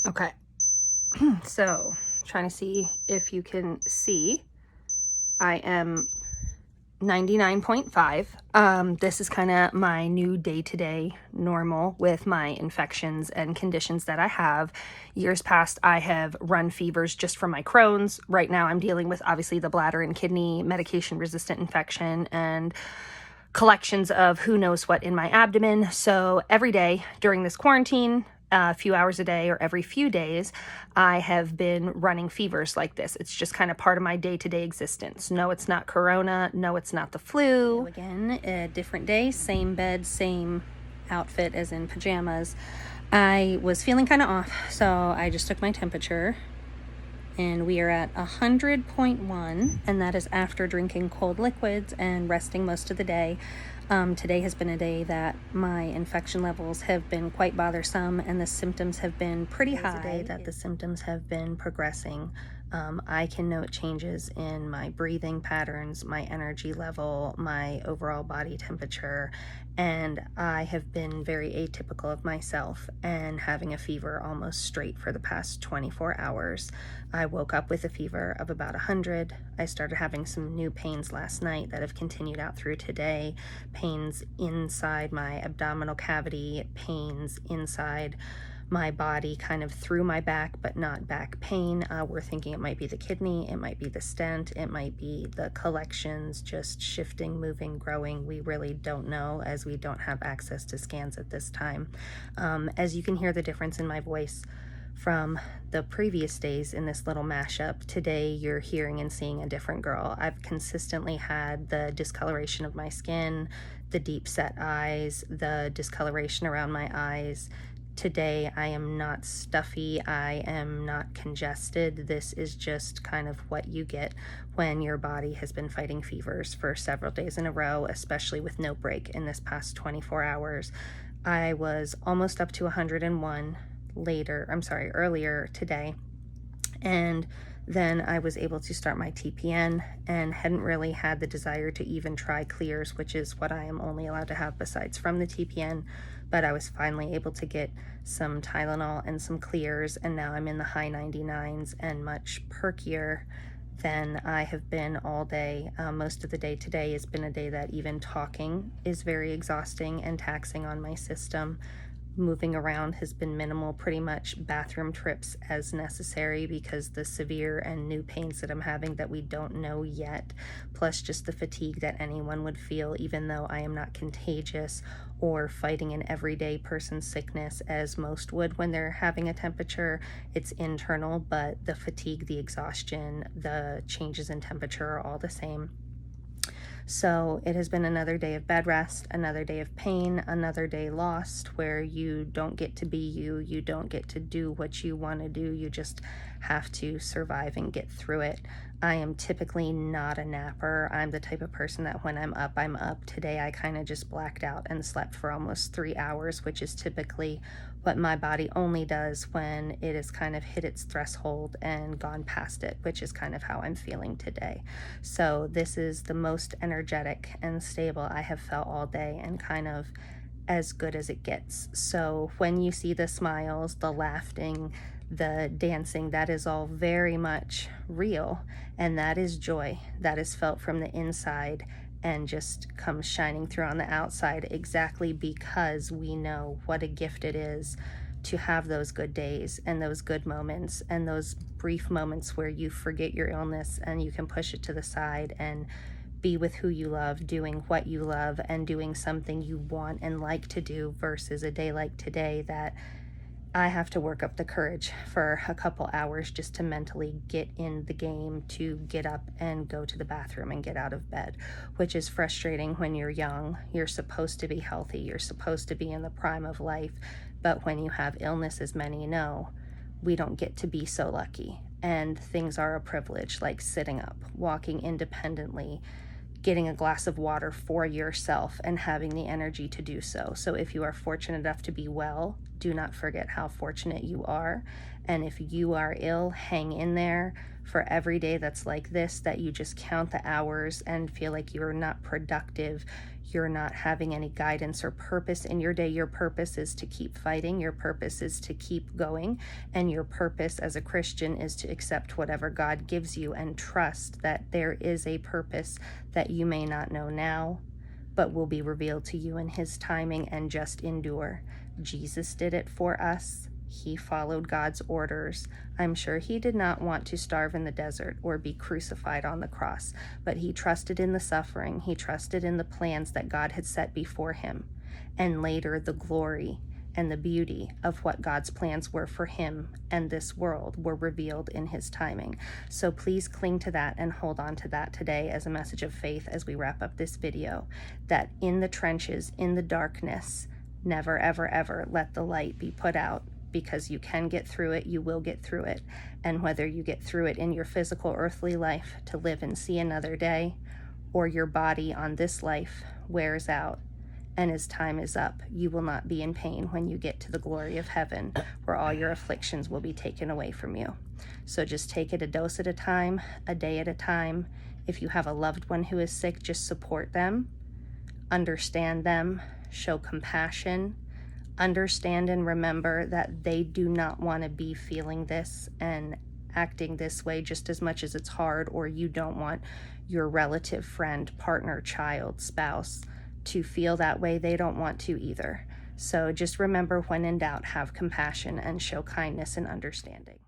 Okay, so trying to see if you can see. I am 99.5. This is kind of my new day-to-day normal with my infections and conditions that I have. Years past, I have run fevers just from my Crohn's. Right now, I'm dealing with obviously the bladder and kidney medication-resistant infection and collections of who knows what in my abdomen. So every day during this quarantine, a few hours a day or every few days, I have been running fevers like this. It's just kind of part of my day-to-day existence. No, it's not corona. No, it's not the flu. Again, a different day, same bed, same outfit as in pajamas. I was feeling kind of off, so I just took my temperature and we are at 100.1, and that is after drinking cold liquids and resting most of the day. Today has been a day that my infection levels have been quite bothersome and the symptoms have been pretty high. It's a day that the symptoms have been progressing. I can note changes in my breathing patterns, my energy level, my overall body temperature, and I have been very atypical of myself and having a fever almost straight for the past 24 hours. I woke up with a fever of about 100. I started having some new pains last night that have continued out through today. Pains inside my abdominal cavity, pains inside my body, kind of through my back, but not back pain. We're thinking it might be the kidney, it might be the stent, it might be the collections just shifting, moving, growing. We really don't know, as we don't have access to scans at this time. As you can hear the difference in my voice from the previous days in this little mashup, today you're hearing and seeing a different girl. I've consistently had the discoloration of my skin, the deep set eyes, the discoloration around my eyes. Today I am not stuffy, I am not congested. This is just kind of what you get when your body has been fighting fevers for several days in a row, especially with no break in this past 24 hours. I was almost up to 101 earlier today, and then I was able to start my TPN and hadn't really had the desire to even try clears, which is what I am only allowed to have besides from the TPN. But I was finally able to get some Tylenol and some clears, and now I'm in the high 99s and much perkier than I have been all day. Most of the day today has been a day that even talking is very exhausting and taxing on my system. Moving around has been minimal, pretty much bathroom trips as necessary because the severe and new pains that I'm having that we don't know yet, plus just the fatigue that anyone would feel, even though I am not contagious or fighting an everyday person's sickness as most would when they're having a temperature. It's internal, but the fatigue, the exhaustion, the changes in temperature are all the same. So it has been another day of bed rest, another day of pain, another day lost where you don't get to be you, you don't get to do what you want to do, you just have to survive and get through it. I am typically not a napper. I'm the type of person that when I'm up, I'm up. Today I kind of just blacked out and slept for almost 3 hours, which is typically what my body only does when it has kind of hit its threshold and gone past it, which is kind of how I'm feeling today. So this is the most energetic and stable I have felt all day, and kind of as good as it gets. So when you see the smiles, the laughing, the dancing, that is all very much real, and that is joy that is felt from the inside and just comes shining through on the outside, exactly because we know what a gift it is to have those good days and those good moments and those brief moments where you forget your illness and you can push it to the side and be with who you love, doing what you love, and doing something you want and like to do, versus a day like today that I have to work up the courage for a couple hours just to mentally get in the game, to get up and go to the bathroom and get out of bed, which is frustrating when you're young. You're supposed to be healthy. You're supposed to be in the prime of life. But when you have illness, as many know, we don't get to be so lucky. And things are a privilege, like sitting up, walking independently, getting a glass of water for yourself and having the energy to do so. So if you are fortunate enough to be well, do not forget how fortunate you are. And if you are ill, hang in there. for every day that's like this, that you just count the hours and feel like you're not productive, you're not having any guidance or purpose in your day. Your purpose is to keep fighting. Your purpose is to keep going. And your purpose as a Christian is to accept whatever God gives you and trust that there is a purpose that you may not know now, but will be revealed to you in his timing, and just endure. Jesus did it for us. He followed God's orders. I'm sure he did not want to starve in the desert or be crucified on the cross, but he trusted in the suffering. He trusted in the plans that God had set before him, and later the glory and the beauty of what God's plans were for him and this world were revealed in his timing. So please cling to that and hold on to that today as a message of faith as we wrap up this video, that in the trenches, in the darkness, never, ever, ever let the light be put out, because you can get through it, you will get through it. And whether you get through it in your physical earthly life to live and see another day, or your body on this life wears out and as time is up, you will not be in pain when you get to the glory of heaven, where all your afflictions will be taken away from you. So just take it a dose at a time, a day at a time. If you have a loved one who is sick, just support them, understand them, show compassion, understand and remember that they do not want to be feeling this and acting this way just as much as it's hard, or you don't want your relative, friend, partner, child, spouse to feel that way. They don't want to either. So just remember, when in doubt, have compassion and show kindness and understanding.